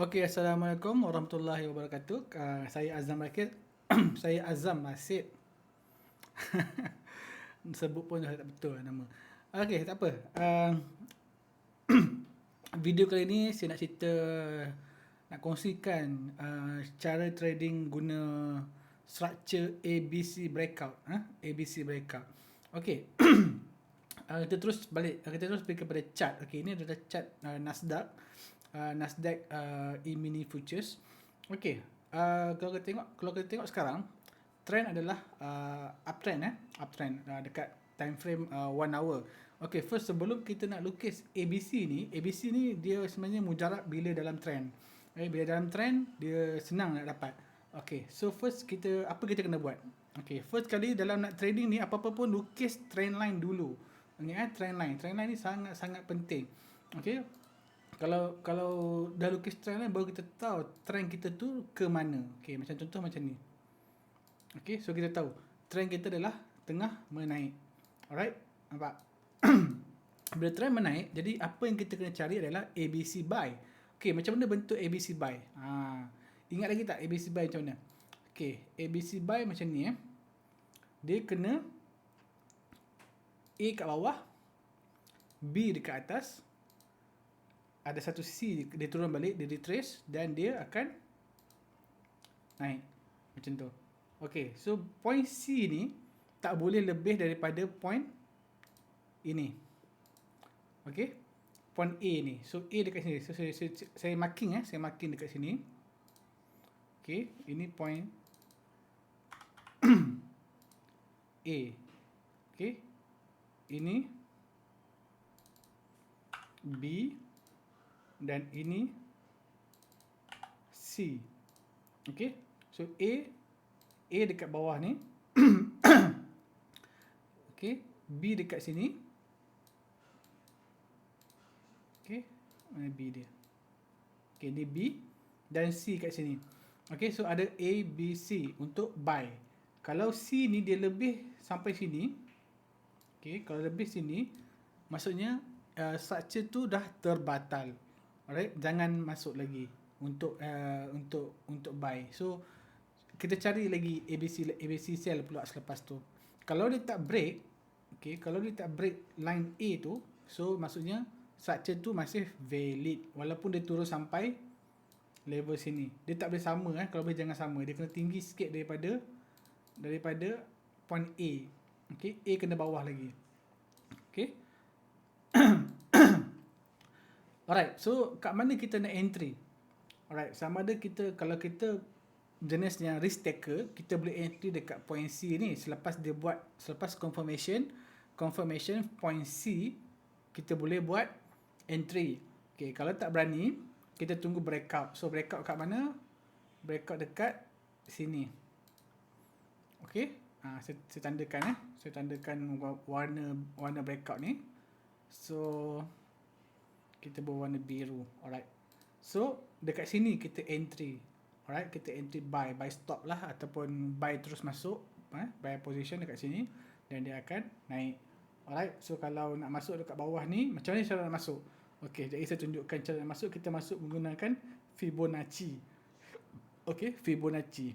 Okey, Assalamualaikum warahmatullahi wabarakatuh. Saya Azam Rakit. Saya Azam Rasid. Sebut pun dah tak betul nama. Okey, tak apa. Video kali ni saya nak cerita, nak kongsikan cara trading guna structure ABC breakout. ABC breakout. Okey. Kita terus balik, kita terus pergi kepada chart. Okey, ini adalah chart Nasdaq E-mini futures. Okey, kalau kita tengok sekarang, trend adalah uptrend uptrend dekat time frame 1 hour. Okey, first sebelum kita nak lukis ABC ni dia sebenarnya mujarab bila dalam trend. Bila dalam trend dia senang nak dapat. Okey, so first apa kita kena buat? Okey, first kali dalam nak trading ni apa-apa pun lukis trend line dulu. Ingat trend line. Trend line ni sangat-sangat penting. Okey. Kalau dah lukis trend line baru kita tahu trend kita tu ke mana. Okey, macam contoh macam ni. Okey, so kita tahu trend kita adalah tengah menaik. Alright? Nampak? Bila trend menaik, jadi apa yang kita kena cari adalah ABC buy. Okey, macam mana bentuk ABC buy? Ingat lagi tak ABC buy macam mana? Okey, ABC buy macam ni Dia kena A kat bawah, B dekat atas, ada satu C dia turun balik, dia retrace dan dia akan naik. Macam tu. Okey, so point C ni tak boleh lebih daripada point ini. Okey, point A ni. So A dekat sini. So saya marking saya marking dekat sini. Okey, ini point A. Okey. Ini B dan ini C. Okey. So A dekat bawah ni. Okey, B dekat sini. Okey, mana B dia? Okey, ni B dan C kat sini. Okey, so ada A, B, C untuk buy. Kalau C ni dia lebih sampai sini. Okey, kalau lebih sini maksudnya structure tu dah terbatal. Alright, jangan masuk lagi untuk buy. So kita cari lagi ABC sell pula selepas tu. Kalau dia tak break, okey, kalau dia tak break line A tu, so maksudnya structure tu masih valid walaupun dia turun sampai level sini. Dia tak boleh sama kalau boleh jangan sama. Dia kena tinggi sikit daripada point A. Okey, A kena bawah lagi. Okey. Alright, so kat mana kita nak entry? Alright, sama ada kalau kita jenisnya risk taker, kita boleh entry dekat point C ni selepas confirmation point C, kita boleh buat entry. Okay, kalau tak berani, kita tunggu breakout. So breakout kat mana? Breakout dekat sini. Okay, saya tandakan saya tandakan warna breakout ni. So kita berwarna biru. Alright. So dekat sini kita entry. Alright, kita entry buy stop lah ataupun buy terus masuk, buy position dekat sini dan dia akan naik. Alright, so kalau nak masuk dekat bawah ni, macam mana cara nak masuk? Okey, jadi saya tunjukkan cara nak masuk. Kita masuk menggunakan Fibonacci. Okey, Fibonacci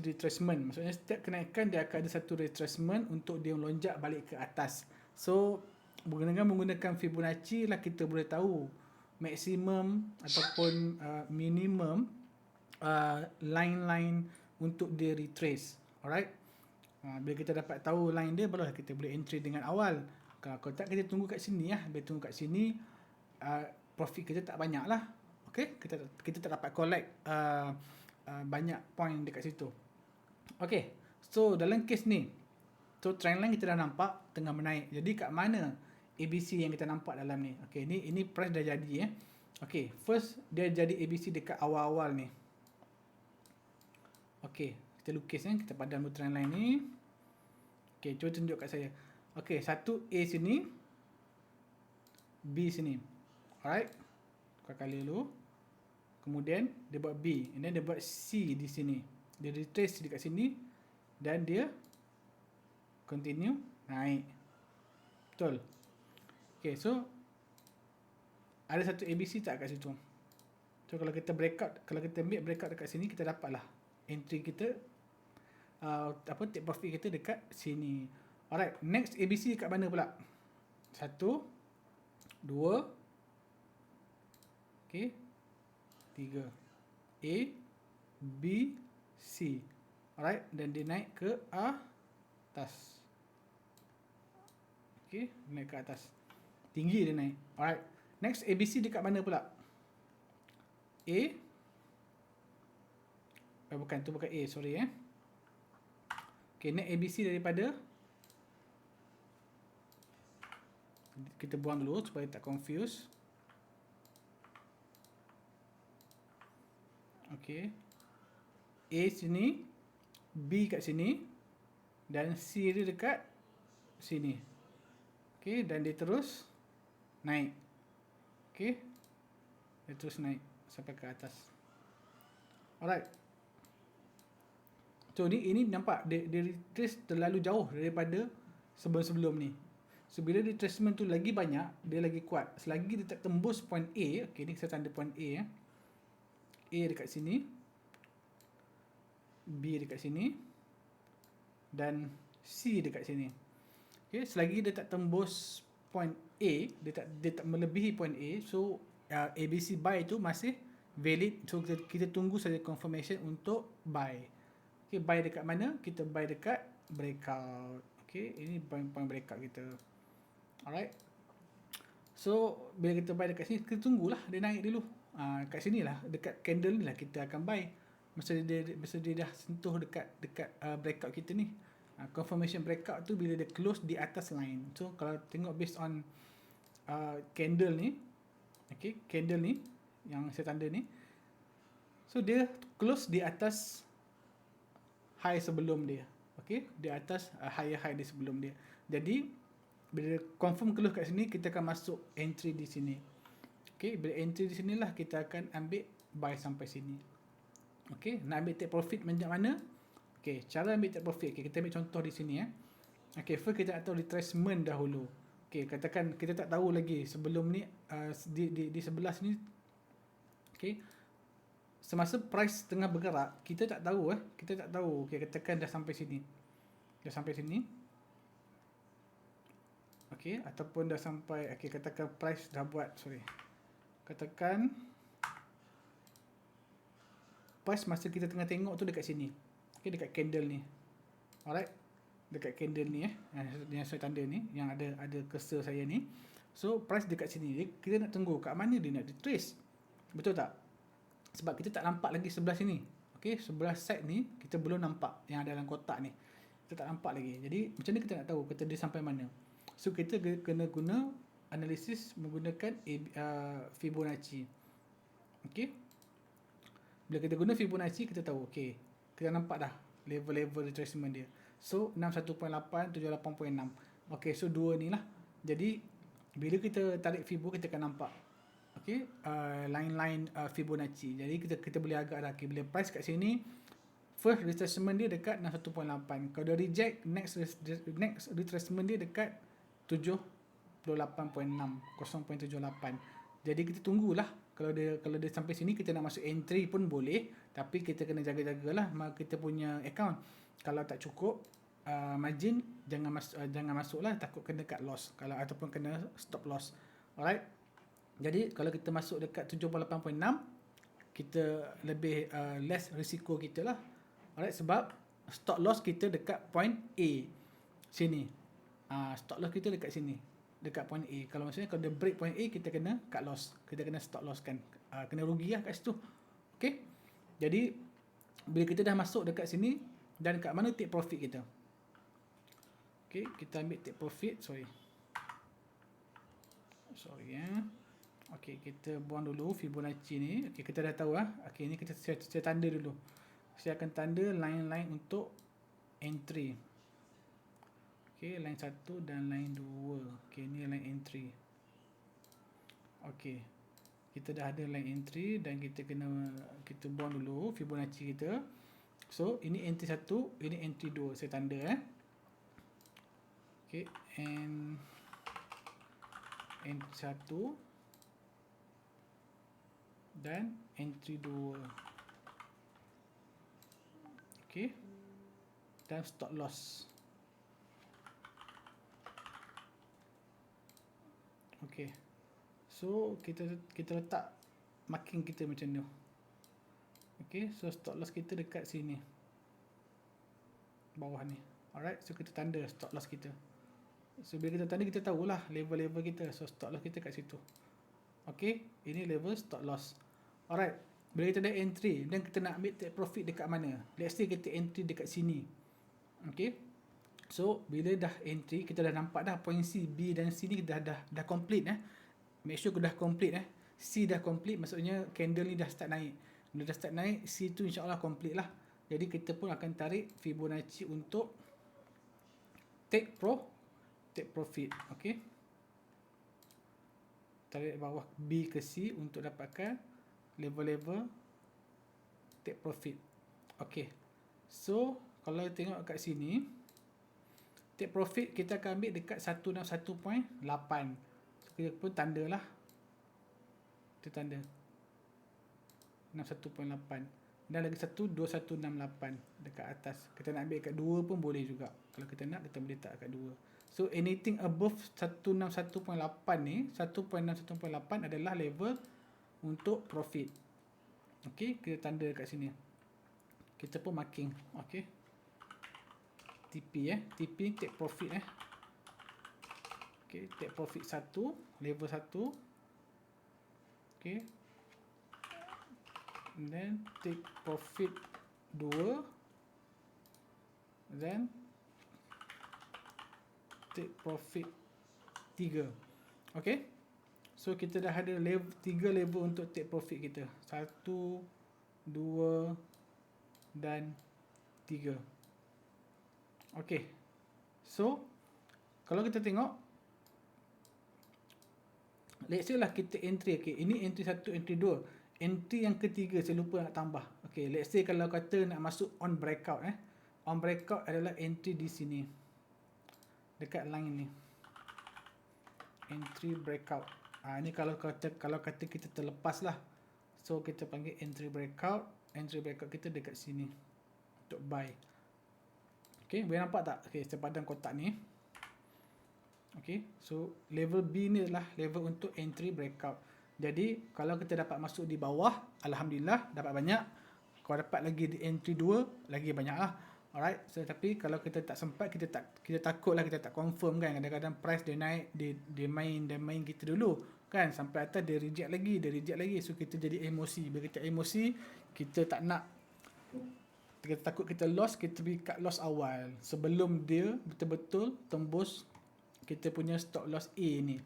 retracement. Maksudnya setiap kenaikan dia akan ada satu retracement untuk dia melonjak balik ke atas. So menggunakan Fibonacci lah kita boleh tahu maksimum ataupun minimum line untuk dia retrace. Alright. Bila kita dapat tahu line dia, barulah kita boleh entry dengan awal. Kalau tak, kita tunggu kat sini Bila tunggu kat sini, profit kita tak banyak lah. Okay, kita tak dapat collect banyak point dekat situ. Okay, so dalam case ni, so trend line kita dah nampak tengah menaik. Jadi kat mana ABC yang kita nampak dalam ni? Okay, ini price dah jadi Okay, first dia jadi ABC dekat awal-awal ni. Okay, kita lukis kita padam trend line ni. Okay, cuba tunjuk kat saya. Okay, satu A sini, B sini. Alright, tukar kali dulu. Kemudian dia buat B, and then dia buat C di sini. Dia retrace dekat sini dan dia continue naik. Betul. Okay, so ada satu ABC tak kat situ? So kalau kita ambil breakout dekat sini, kita dapatlah entry kita, take profit kita dekat sini. Alright, next ABC dekat mana pula? 1, 2, okay, 3. A, B, C. Alright, dan dia naik ke atas. Okay, naik ke atas. Tinggi dia naik. Alright, next ABC dekat mana pula? A, bukan, tu bukan A, sorry Okay, next ABC daripada, kita buang dulu supaya tak confuse. Okay, A sini, B kat sini, dan C dia dekat sini. Okay, dan dia terus naik. Okay, dia terus naik sampai ke atas. Alright. So ini nampak dia retrace terlalu jauh daripada sebelum-sebelum ni. So bila retracement tu lagi banyak, dia lagi kuat. Selagi dia tak tembus point A, okay, ni saya tanda point A A dekat sini, B dekat sini, dan C dekat sini. Okay, selagi dia tak tembus point A, dia tak melebihi point A, so ABC buy tu masih valid. So kita tunggu saja confirmation untuk buy. Okay, buy dekat mana? Kita buy dekat breakout. Okay, ini point breakout kita. Alright. So bila kita buy dekat sini, kita tunggulah dia naik dulu. Kat sini lah, dekat candle ni lah kita akan buy. Masa dia dah sentuh dekat breakout kita ni. Confirmation breakout tu bila dia close di atas line. So kalau tengok based on candle ni, okay, candle ni yang saya tanda ni, so dia close di atas high sebelum dia. Okay, di atas higher high di sebelum dia. Jadi bila confirm close kat sini, kita akan masuk entry di sini. Okay, bila entry di sinilah kita akan ambil buy sampai sini. Okay, nak ambil take profit macam mana? Okay, cara ambil take profit. Okay, kita ambil contoh di sini Okay, first kita nak tahu retracement dahulu. Okay, katakan kita tak tahu lagi sebelum ni di sebelah sini. Okay, semasa price tengah bergerak, kita tak tahu Okay, katakan dah sampai sini. Okay, ataupun dah sampai, okay, katakan price dah buat, katakan price masa kita tengah tengok tu dekat sini. Okay, dekat candle ni. Alright, dekat candle ni yang saya tanda ni, yang ada cursor saya ni. So price dekat sini, kita nak tunggu kat mana dia nak retrace. Betul tak? Sebab kita tak nampak lagi sebelah sini. Okay, sebelah side ni kita belum nampak yang ada dalam kotak ni. Kita tak nampak lagi. Jadi macam mana kita nak tahu kata dia sampai mana? So kita kena guna analisis menggunakan Fibonacci. Okay, bila kita guna Fibonacci, kita tahu, okay, kita nampak dah level-level retracement dia. So 61.8, 78.6. Okay, so dua ni lah. Jadi bila kita tarik Fibo, kita akan nampak, okay, line-line Fibonacci. Jadi kita boleh agak dah, okay, bila price kat sini, first retracement dia dekat 61.8. Kalau dia reject, next retracement dia dekat 78.6, 0.78. Jadi kita tunggulah. Kalau dia sampai sini, kita nak masuk entry pun boleh, tapi kita kena jaga-jagalah kita punya account. Kalau tak cukup margin, jangan masuklah, takut kena cut loss ataupun kena stop loss. Alright. Jadi kalau kita masuk dekat 78.6, kita lebih less risiko kita lah. Alright, sebab stop loss kita dekat point A sini. Stop loss kita dekat sini, dekat point A. Kalau maksudnya kalau dia break point A, kita kena cut loss, kita kena stop loss kan, kena rugi lah kat situ. Okay, jadi bila kita dah masuk dekat sini, dan kat mana take profit kita? Okay, kita ambil take profit. Okay, kita buang dulu Fibonacci ni. Okay, kita dah tahu Okay, ni saya tanda dulu. Saya akan tanda line-line untuk entry. Okay, line 1 dan line 2. Okay, ni line entry. Okay, kita dah ada line entry dan kita buang dulu Fibonacci kita. So ini entry 1, ini entry 2. Saya tanda Okay, and entry 1 dan entry 2. Okey, dan stop loss. Okey, so kita letak marking kita macam ni. Okey, so stop loss kita dekat sini, bawah ni. Alright, so kita tanda stop loss kita. So bila kita tanda, kita tahulah level-level kita. So stop loss kita kat situ. Okey, ini level stop loss. Alright, bila kita dah entry dan kita nak ambil take profit dekat mana? Let's say kita entry dekat sini. Okey, so bila dah entry, kita dah nampak dah point C, B dan C ni dah complete. Make sure dah complete. C dah complete, maksudnya candle ni dah start naik. Bila dah start naik, C tu insyaAllah complete lah. Jadi kita pun akan tarik Fibonacci untuk take profit. Okey, tarik bawah B ke C untuk dapatkan level-level take profit. Okey, so kalau tengok kat sini, take profit kita akan ambil dekat 161.8. So kita pun tanda lah, kita tanda 61.8 dan lagi satu 2168 dekat atas. Kita nak ambil kat 2 pun boleh juga. Kalau kita nak, kita boleh letak kat 2. So anything above 161.8 ni, 1.61.8 adalah level untuk profit. Okey, kita tanda kat sini. Kita pun marking. Okey, TP TP take profit Okey, take profit 1, level 1. Okey, and then take profit 2, then take profit 3. Okay, so kita dah ada 3 level untuk take profit kita, 1, 2 dan 3. Okay, so kalau kita tengok, let's say lah kita entry. Okay, ini entry 1, entry 2. Entry yang ketiga saya lupa nak tambah. Okay, let's say kalau kata nak masuk on breakout. On breakout adalah entry di sini, dekat line ni, entry breakout. Ini kalau kata kita terlepas lah, so kita panggil entry breakout. Entry breakout kita dekat sini untuk buy. Okay, boleh nampak tak? Okay, saya padam kotak ni. Okay, so level B ni adalah level untuk entry breakout. Jadi kalau kita dapat masuk di bawah, alhamdulillah dapat banyak. Kalau dapat lagi di entry 2, lagi banyak lah. Alright, so tapi kalau kita tak sempat, kita takut lah, kita tak confirm kan. Kadang-kadang price dia naik, dia main kita dulu kan, sampai atas dia reject lagi. So kita jadi emosi. Bila kita emosi, kita tak nak, kita takut kita loss, kita pergi cut loss awal sebelum dia betul-betul tembus kita punya stop loss A ni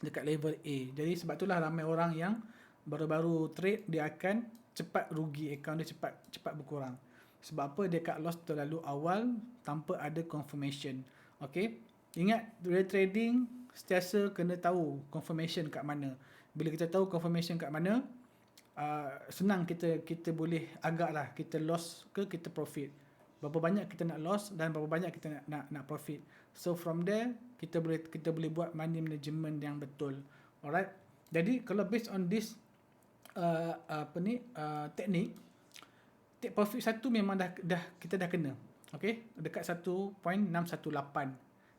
dekat level A. Jadi sebab itulah ramai orang yang baru-baru trade, dia akan cepat rugi, account dia cepat berkurang. Sebab apa? Dia cut loss terlalu awal tanpa ada confirmation. Okay, ingat, real trading sentiasa kena tahu confirmation kat mana. Bila kita tahu confirmation kat mana, senang kita boleh agaklah kita loss ke kita profit. Berapa banyak kita nak loss dan berapa banyak kita nak profit. So from there kita boleh buat money management yang betul. Alright. Jadi kalau based on this teknik, take profit 1 memang kita dah kena. Okay, dekat 1.618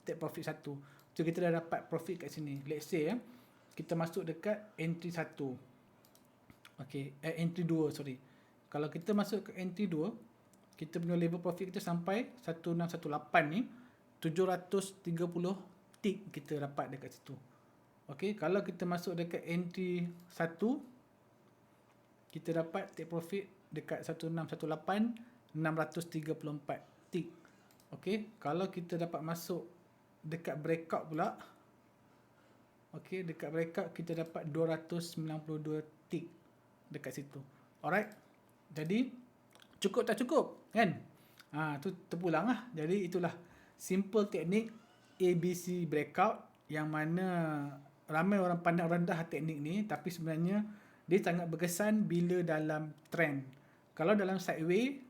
take profit 1. So kita dah dapat profit kat sini. Let's say kita masuk dekat entry 1. Okay, entry 2, sorry. Kalau kita masuk ke entry 2, kita punya level profit kita sampai 1618 ni, 730 tick kita dapat dekat situ. Okay, kalau kita masuk dekat entry 1, kita dapat take profit dekat 1618, 634 tick. Okay, kalau kita dapat masuk dekat breakout pula, okay, dekat breakout kita dapat 292 tick dekat situ. Alright, jadi cukup tak cukup kan? Tu terpulang lah. Jadi itulah simple teknik ABC breakout, yang mana ramai orang pandang rendah teknik ni, tapi sebenarnya dia sangat berkesan bila dalam trend. Kalau dalam sideway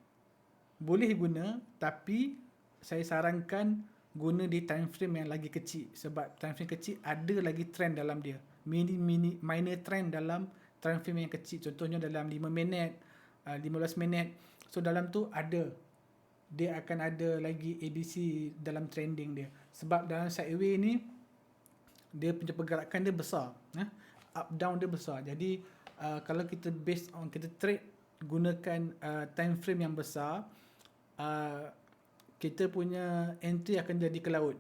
boleh guna, tapi saya sarankan guna di time frame yang lagi kecil, sebab time frame kecil ada lagi trend dalam dia, minor trend dalam time frame yang kecil, contohnya dalam 5 minit, 15 minit. So dalam tu dia akan ada lagi ABC dalam trending dia. Sebab dalam sideway ni dia punya pergerakan dia besar, up down dia besar. Jadi kalau kita based on kita trade gunakan time frame yang besar, kita punya entry akan jadi ke laut.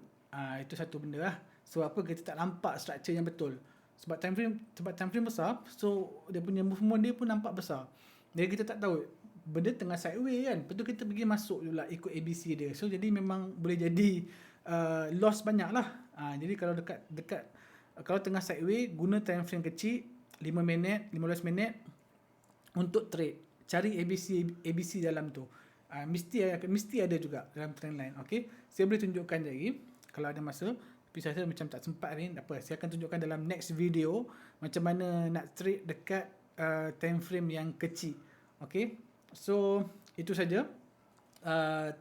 Itu satu benda lah. Sebab apa kita tak nampak structure yang betul. Sebab time frame besar, so dia punya movement dia pun nampak besar. Jadi kita tak tahu benda tengah sideway kan. Lepas tu kita pergi masuk pula ikut ABC dia. So jadi memang boleh jadi loss banyak lah. Jadi kalau kalau tengah sideway, guna time frame kecil, 5 minit, 15 minit untuk trade. Cari ABC dalam tu. Mesti ada juga dalam trendline. Okay, saya boleh tunjukkan lagi kalau ada masa. Tapi saya macam tak sempat ni, tak apa. Saya akan tunjukkan dalam next video macam mana nak trade dekat time frame yang kecil. Okay, so itu saja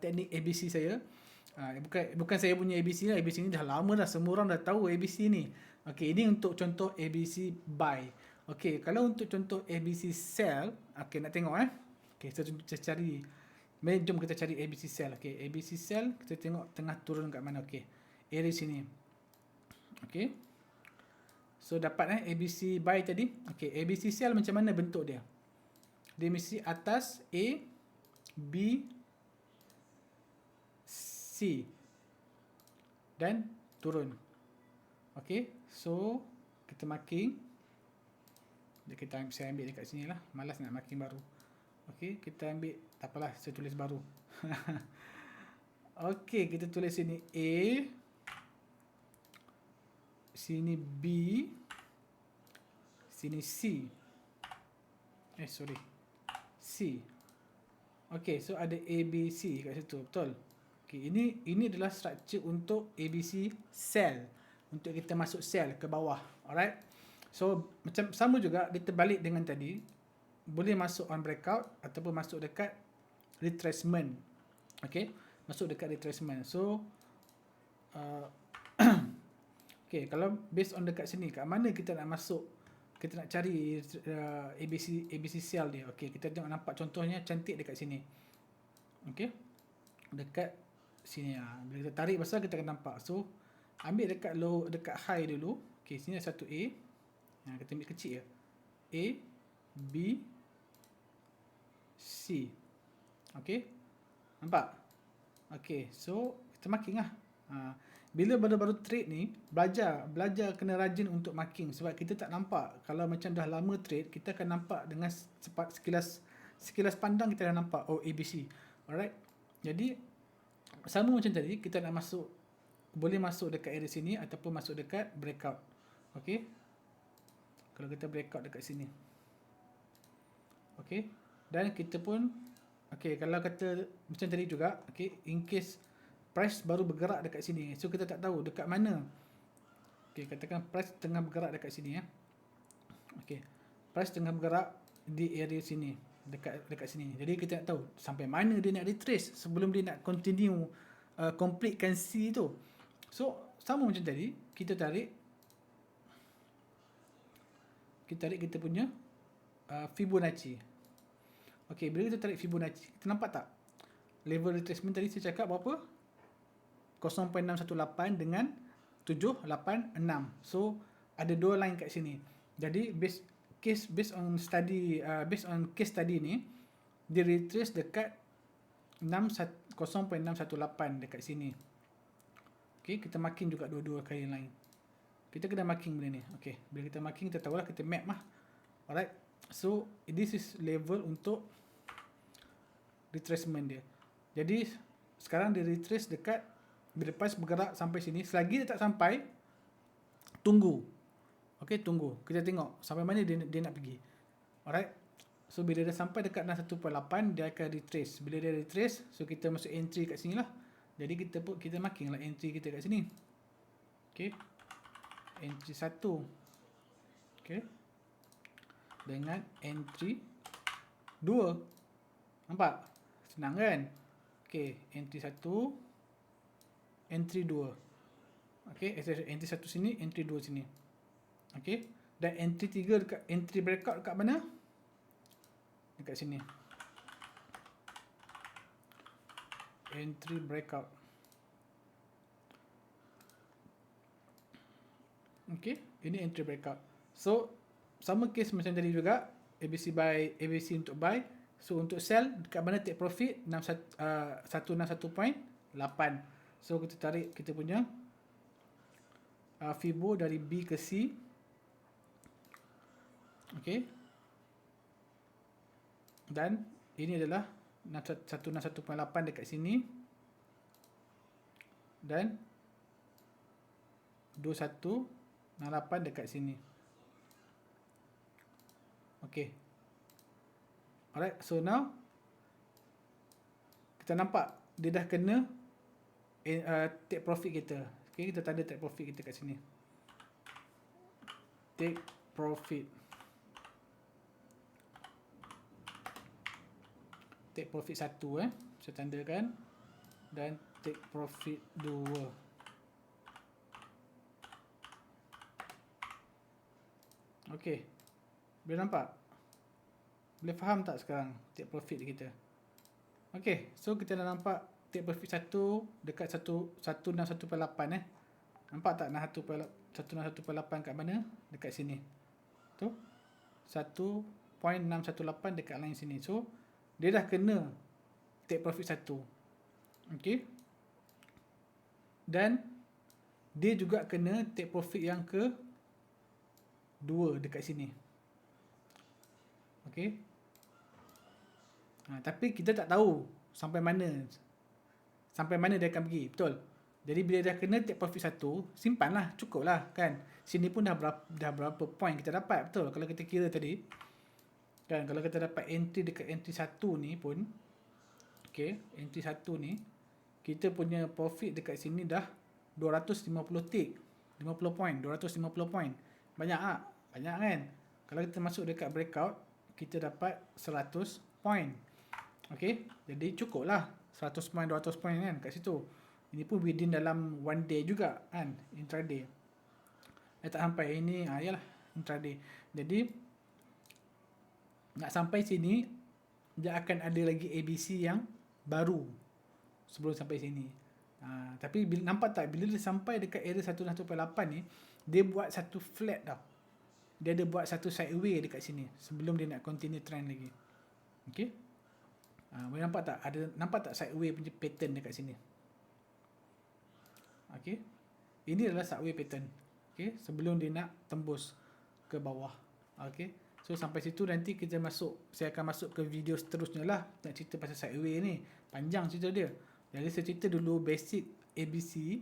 teknik ABC saya. Bukan saya punya ABC lah. ABC ni dah lama dah, semua orang dah tahu ABC ni. Okay, ini untuk contoh ABC buy. Okay, kalau untuk contoh ABC sell, okay, nak tengok Okay, saya cari. Jom kita cari ABC sell. Okay, ABC sell, kita tengok tengah turun kat mana. Okay, area sini. Okay, so dapat ABC buy tadi. Okay, ABC sell macam mana bentuk dia? Dia mesti atas A, B, C dan turun. Okay, so kita marking. Saya ambil dekat sini lah, malas nak marking baru. Okay, kita ambil, tak apalah, saya tulis baru. Okay, kita tulis sini A, sini B, sini C. C. Okay, so ada A, B, C kat situ, betul? Okay, ini adalah structure untuk ABC sell. Untuk kita masuk sell ke bawah. Alright. So macam sama juga, dia terbalik dengan tadi. Boleh masuk on breakout ataupun masuk dekat retracement. Okay, masuk dekat retracement. So okay, kalau based on dekat sini, kat mana kita nak masuk, kita nak cari ABC sell dia. Okay, kita tengok, nampak contohnya cantik dekat sini. Okay, dekat sini. Bila kita tarik besar, kita akan nampak. So ambil dekat low, dekat high dulu. Okay, sini ada satu A. Kita ambil kecil je. A, B, C. Okay, nampak? Okay, so kita marking lah. Bila baru-baru trade ni, belajar kena rajin untuk marking. Sebab kita tak nampak. Kalau macam dah lama trade, kita akan nampak dengan sekilas pandang, kita dah nampak, oh, ABC. Alright, jadi sama macam tadi, kita nak masuk, boleh masuk dekat area sini ataupun masuk dekat breakout. Okay, kalau kita breakout dekat sini. Okay, dan kita pun, okay, kalau kata macam tadi juga, okay, in case price baru bergerak dekat sini, so kita tak tahu dekat mana. Okay, katakan price tengah bergerak dekat sini. Okay, price tengah bergerak di area sini, dekat sini. Jadi kita nak tahu sampai mana dia nak retrace sebelum dia nak continue completekan C tu. So sama macam tadi, kita tarik kita punya Fibonacci. Okay, bila kita tarik Fibonacci, kita nampak tak level retracement tadi saya cakap berapa? 0.618 dengan 786. So ada dua line kat sini. Jadi based on case study ni, dia retrace dekat 0.618 dekat sini. Okay, kita marking juga dua-dua kali line. Kita kena marking benda ni. Okay, bila kita marking, kita tahulah, kita map lah. Alright, so this is level untuk retracement dia. Jadi sekarang dia retrace dekat, bila price bergerak sampai sini. Selagi dia tak sampai, tunggu. Okay, tunggu. Kita tengok sampai mana dia nak pergi. Alright, so bila dia sampai dekat 1.8, dia akan retrace. Bila dia retrace, so kita masuk entry kat sini lah. Jadi kita marking lah entry kita kat sini. Okay, entry 1. Okay, dengan entry 2. Nampak? Senang kan? Okay, entry 1, entry 2. Okay, entry 1 sini, entry 2 sini. Okay, Dan entry 3 dekat entry breakout dekat mana? Dekat sini. Entry breakout. Okay, ini entry breakout. So sama case macam tadi juga, ABC buy, ABC untuk buy. So untuk sell dekat mana take profit 161.8. So kita tarik kita punya Fibo dari B ke C. Okay. Dan ini adalah 161.8 dekat sini. Dan 2168 dekat sini. Okay. Alright, so now kita nampak dia dah kena take profit kita. Okay, kita tanda take profit kita kat sini. Take profit. Take profit 1 saya tandakan. Dan take profit 2. Okay. Boleh nampak? Boleh faham tak sekarang take profit kita? Okay, so kita dah nampak take profit 1 dekat 161.8 Nampak tak 161.8 kat mana? Dekat sini. Tu 1.618 dekat line sini. So dia dah kena take profit 1. Okay. Dan dia juga kena take profit yang ke 2 dekat sini. Okay. Tapi kita tak tahu sampai mana dia akan pergi. Betul. Jadi bila dah kena take profit 1, simpanlah, cukup lah kan. Sini pun dah berapa point kita dapat. Betul. Kalau kita kira tadi kan, kalau kita dapat entry dekat entry 1 ni pun, okay, entry 1 ni kita punya profit dekat sini dah 250 tick, 50 point, 250 point. Banyak tak? Banyak kan. Kalau kita masuk dekat breakout, kita dapat 100 point. Okay, jadi cukup lah 100 point, 200 point kan kat situ. Ini pun within dalam one day juga kan, intraday. Tak sampai ini, yalah, intraday. Jadi nak sampai sini, dia akan ada lagi ABC yang baru sebelum sampai sini. Tapi nampak tak, bila dia sampai dekat area 161.8 ni, dia buat satu flat tau. Dia ada buat satu sideway dekat sini sebelum dia nak continue trend lagi. Okay. Boleh nampak tak? Nampak tak sideway punya pattern dekat sini? Okay. Ini adalah sideway pattern. Okay. Sebelum dia nak tembus ke bawah. Okay. So sampai situ nanti kita saya akan masuk ke video seterusnya lah. Nak cerita pasal sideway ni. Panjang cerita dia. Jadi saya cerita dulu basic ABC.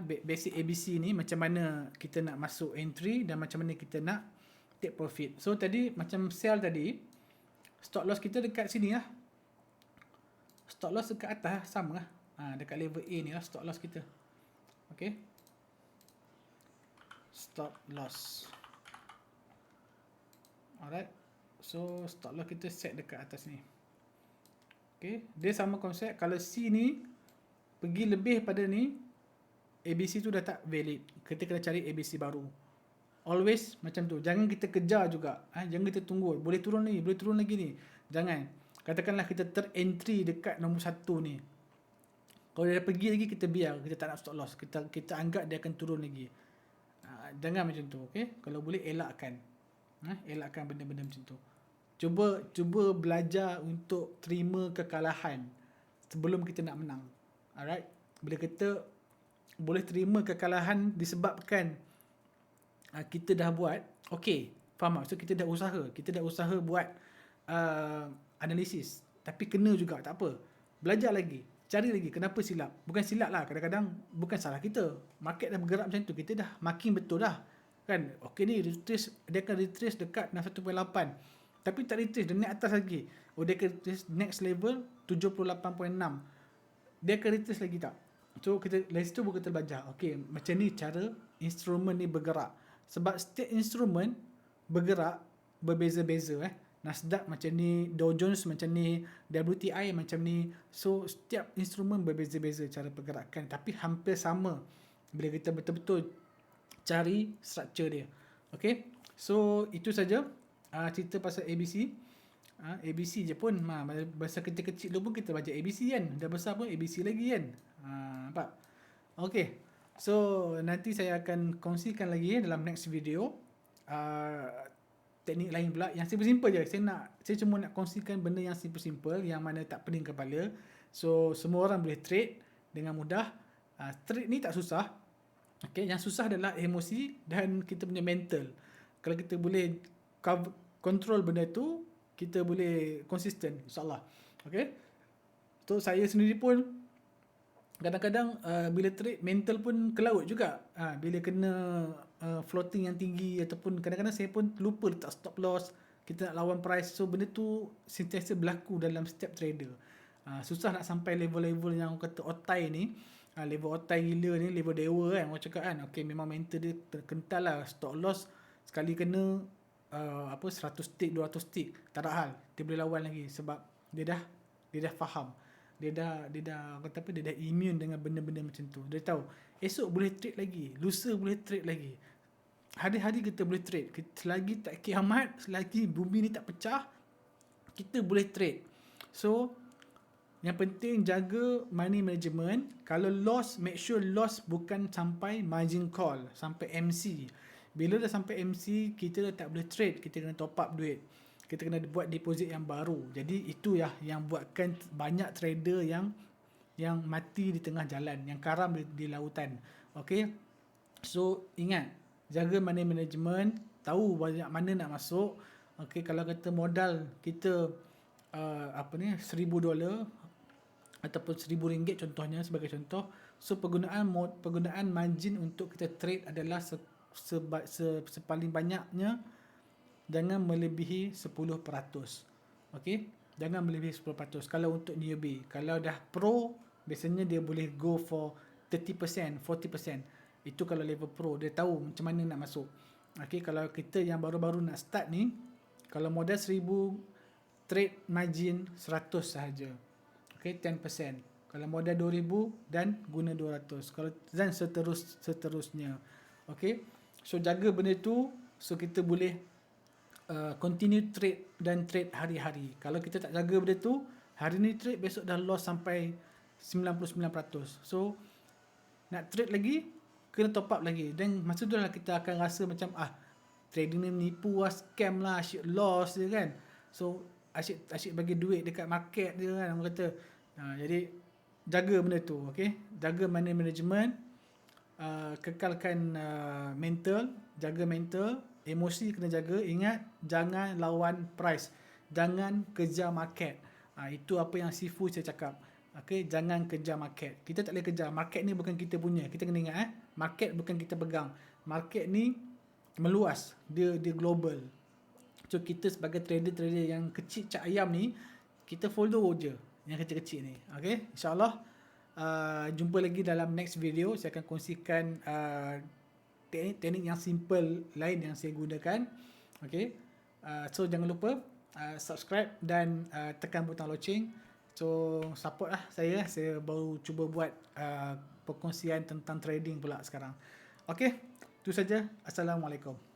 Basic ABC ni macam mana kita nak masuk entry dan macam mana kita nak take profit. So tadi macam sell tadi, stop loss kita dekat sini lah. Stop loss dekat atas sama lah. Dekat level A ni lah stop loss kita. Okay. Stop loss. Alright. So stop loss kita set dekat atas ni. Okay. Dia sama konsep. Kalau C ni pergi lebih pada ni, ABC tu dah tak valid. Kita kena cari ABC baru. Always macam tu. Jangan kita kejar juga. Jangan kita tunggu. Boleh turun ni, boleh turun lagi ni. Jangan. Katakanlah kita terentry dekat nombor 1 ni. Kalau dia pergi lagi, kita biar. Kita tak nak stop loss. Kita anggap dia akan turun lagi. Jangan macam tu. Okay? Kalau boleh, elakkan. Elakkan benda-benda macam tu. Cuba belajar untuk terima kekalahan sebelum kita nak menang. Alright? Bila kita boleh terima kekalahan disebabkan kita dah buat, okay, faham tak? So kita dah usaha buat analisis, tapi kena juga, tak apa, belajar lagi, cari lagi kenapa silap. Bukan silap lah, kadang-kadang bukan salah kita, market dah bergerak macam tu, kita dah marking betul dah kan. Okay ni retrace, dia akan retrace dekat 61.8, tapi tak retrace, dia naik atas lagi. Dia akan retrace next level 78.6, dia akan retrace lagi tak? So kita dari situ bukan kita belajar, okay, macam ni cara instrumen ni bergerak. Sebab setiap instrumen bergerak berbeza-beza. Nasdaq macam ni, Dow Jones macam ni, WTI macam ni. So setiap instrumen berbeza-beza cara pergerakan, tapi hampir sama bila kita betul-betul cari structure dia. Okay. So itu saja cerita pasal ABC. ABC je pun, masa kecil-kecil dulu pun kita baca ABC kan, dah besar pun ABC lagi kan. Nampak? Okay, so nanti saya akan kongsikan lagi dalam next video teknik lain pula yang simple-simple je. Saya cuma nak kongsikan benda yang simple-simple, yang mana tak pening kepala. So semua orang boleh trade dengan mudah. Trade ni tak susah. Okay, yang susah adalah emosi dan kita punya mental. Kalau kita boleh control benda tu, kita boleh konsisten, insyaAllah. Okay, so saya sendiri pun kadang-kadang bila trade, mental pun ke laut juga. Bila kena floating yang tinggi, ataupun kadang-kadang saya pun lupa letak stop loss, kita nak lawan price. So benda tu sentiasa berlaku dalam setiap trader. Susah nak sampai level-level yang orang kata otai ni. Level otai gila ni, level dewa kan orang cakap kan. Okay, memang mental dia kental lah. Stop loss sekali kena 100 tick, 200 tick, tak ada hal, dia boleh lawan lagi. Sebab dia dah faham, dia dah kata apa, dia dah immune dengan benda-benda macam tu. Dia tahu esok boleh trade lagi, lusa boleh trade lagi, hari-hari kita boleh trade. Selagi tak kiamat, selagi bumi ni tak pecah, kita boleh trade. So yang penting jaga money management. Kalau loss, make sure loss bukan sampai margin call, sampai MC. Bila dah sampai MC, kita dah tak boleh trade, kita kena top up duit, kita kena buat deposit yang baru. Jadi itu yang buatkan banyak trader yang mati di tengah jalan, yang karam di lautan. Okay, so ingat, jaga money management, tahu banyak mana nak masuk. Okay, kalau kata modal kita $1,000 ataupun RM1,000 contohnya, sebagai contoh. So penggunaan margin untuk kita trade adalah sepaling banyaknya jangan melebihi 10%. Okay, jangan melebihi 10%. Kalau untuk newbie, kalau dah pro, biasanya dia boleh go for 30%, 40%. Itu kalau level pro, dia tahu macam mana nak masuk. Okay, kalau kita yang baru-baru nak start ni, kalau modal 1,000, trade margin 100 sahaja. Okay, 10%. Kalau modal 2,000 dan guna 200. Kalau dan seterusnya. Okay, so jaga benda tu, so kita boleh continue trade dan trade hari-hari. Kalau kita tak jaga benda tu, hari ni trade, besok dah loss sampai 99%. So nak trade lagi, kena top up lagi. Dan masa tu lah kita akan rasa macam trading ni menipu lah, scam lah, asyik loss je kan. So asyik bagi duit dekat market je kan, orang kata. Jadi jaga benda tu. Okay, jaga money management, kekalkan mental, jaga mental, emosi kena jaga. Ingat, jangan lawan price, jangan kejar market. Itu apa yang Sifu saya cakap. Okay, jangan kejar market. Kita tak boleh kejar market ni, bukan kita punya. Kita kena ingat, market bukan kita pegang. Market ni meluas, dia global. So kita sebagai trader-trader yang kecil cak ayam ni, kita follow je yang kecil-kecil ni. Okay, insyaAllah jumpa lagi dalam next video. Saya akan kongsikan teknik yang simple lain yang saya gunakan. Okay, so jangan lupa subscribe dan tekan butang loceng. So support lah saya baru cuba buat perkongsian tentang trading pula sekarang. Okay, itu saja. Assalamualaikum.